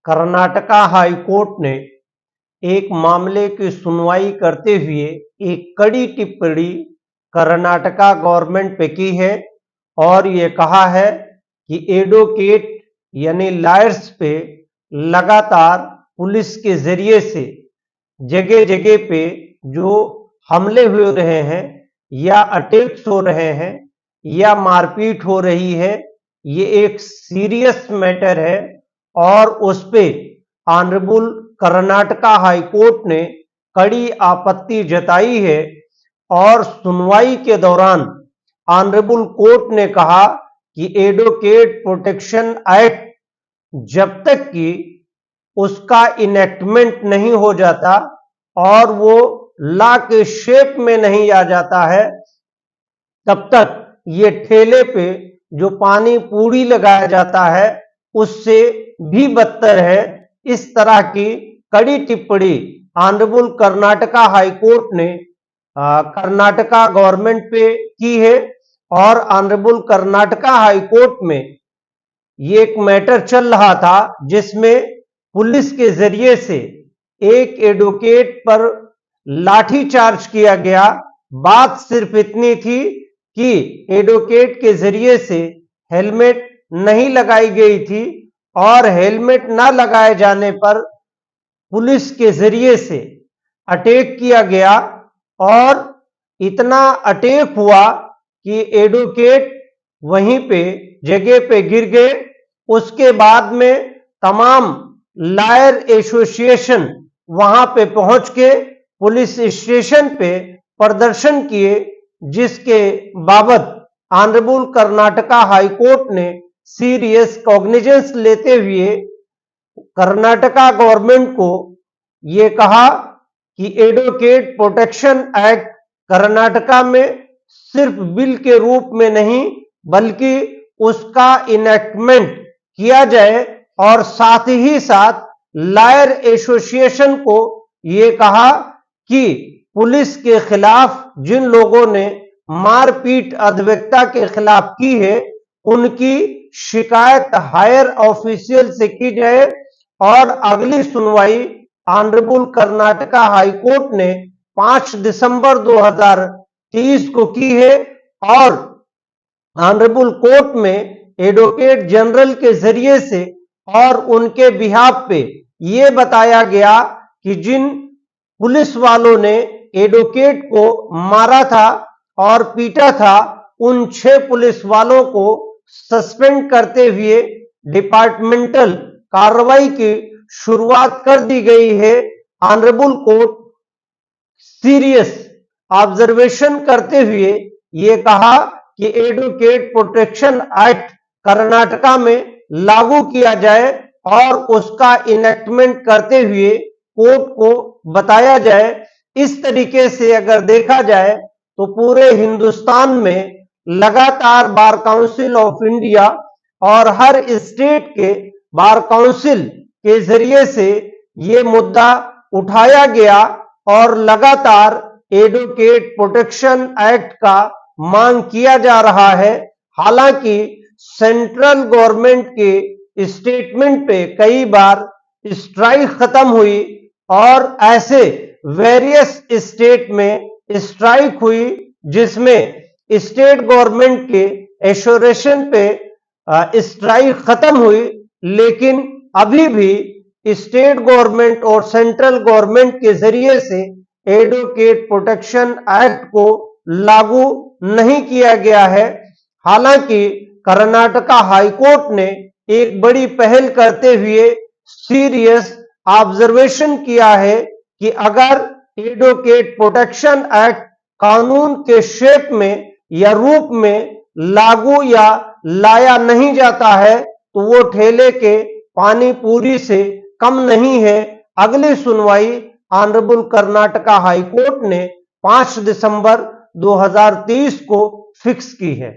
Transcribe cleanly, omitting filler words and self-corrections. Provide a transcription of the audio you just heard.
Karnataka high court ने एक मामले की सुनवाई करते हुए एक कड़ी टिप्पणी कर्नाटका गवर्नमेंट पे की है और ये कहा है कि एडवोकेट यानी लॉयर्स पे लगातार पुलिस के जरिए से जगह जगह पे जो हमले हो रहे हैं या अटैक्स हो रहे हैं या मारपीट हो रही है, ये एक सीरियस मैटर है और उस पे ऑनरेबल कर्नाटका हाई कोर्ट ने कड़ी आपत्ति जताई है। और सुनवाई के दौरान ऑनरेबल कोर्ट ने कहा कि एडवोकेट प्रोटेक्शन एक्ट जब तक कि उसका इनेक्टमेंट नहीं हो जाता और वो लॉ के शेप में नहीं आ जाता है, तब तक ये ठेले पे जो पानी पूरी लगाया जाता है उससे भी बदतर है। इस तरह की कड़ी टिप्पणी ऑनरेबल कर्नाटका हाई कोर्ट ने कर्नाटका गवर्नमेंट पे की है। और ऑनरेबल कर्नाटका हाई कोर्ट में ये एक मैटर चल रहा था जिसमें पुलिस के जरिए से एक एडवोकेट पर लाठीचार्ज किया गया। बात सिर्फ इतनी थी कि एडवोकेट के जरिए से हेलमेट नहीं लगाई गई थी और हेलमेट न लगाए जाने पर पुलिस के जरिए से अटैक किया गया और इतना अटैक हुआ कि एडवोकेट वहीं पे जगह पे गिर गए। उसके बाद में तमाम लॉयर एसोसिएशन वहां पे पहुंच के पुलिस स्टेशन पे प्रदर्शन किए, जिसके बाबत ऑनरेबल कर्नाटका हाई कोर्ट ने सीरियस कॉग्निजेंस लेते हुए कर्नाटका गवर्नमेंट को ये कहा कि एडवोकेट प्रोटेक्शन एक्ट कर्नाटका में सिर्फ बिल के रूप में नहीं बल्कि उसका इनेक्टमेंट किया जाए। और साथ ही साथ लॉयर एसोसिएशन को ये कहा कि पुलिस के खिलाफ जिन लोगों ने मारपीट अधवैकता के खिलाफ की है उनकी शिकायत हायर ऑफिशियल से की जाए। और अगली सुनवाई ऑनरेबल कर्नाटका हाई कोर्ट ने 5 दिसंबर 2023 को की है और ऑनरेबल कोर्ट में एडवोकेट जनरल के जरिए से और उनके बिहाफ पे ये बताया गया कि जिन पुलिस वालों ने एडवोकेट को मारा था और पीटा था, उन 6 पुलिस वालों को सस्पेंड करते हुए डिपार्टमेंटल कार्रवाई की शुरुआत कर दी गई है। ऑनरेबल कोर्ट सीरियस ऑब्जर्वेशन करते हुए ये कहा कि एडवोकेट प्रोटेक्शन एक्ट कर्नाटका में लागू किया जाए और उसका इनेक्टमेंट करते हुए कोर्ट को बताया जाए। इस तरीके से अगर देखा जाए तो पूरे हिंदुस्तान में लगातार बार काउंसिल ऑफ इंडिया और हर स्टेट के बार काउंसिल के जरिए से ये मुद्दा उठाया गया और लगातार एडवोकेट प्रोटेक्शन एक्ट का मांग किया जा रहा है। हालांकि सेंट्रल गवर्नमेंट के स्टेटमेंट पे कई बार स्ट्राइक खत्म हुई और ऐसे वेरियस स्टेट में स्ट्राइक हुई जिसमें स्टेट गवर्नमेंट के एश्योरेशन पे स्ट्राइक खत्म हुई, लेकिन अभी भी स्टेट गवर्नमेंट और सेंट्रल गवर्नमेंट के जरिए से एडवोकेट प्रोटेक्शन एक्ट को लागू नहीं किया गया है। हालांकि कर्नाटका हाई कोर्ट ने एक बड़ी पहल करते हुए सीरियस ऑब्जर्वेशन किया है कि अगर एडवोकेट प्रोटेक्शन एक्ट कानून के शेप में या रूप में लागू या लाया नहीं जाता है तो वो ठेले के पानी पूरी से कम नहीं है। अगली सुनवाई ऑनरेबल कर्नाटका हाई कोर्ट ने 5 दिसंबर 2023 को फिक्स की है।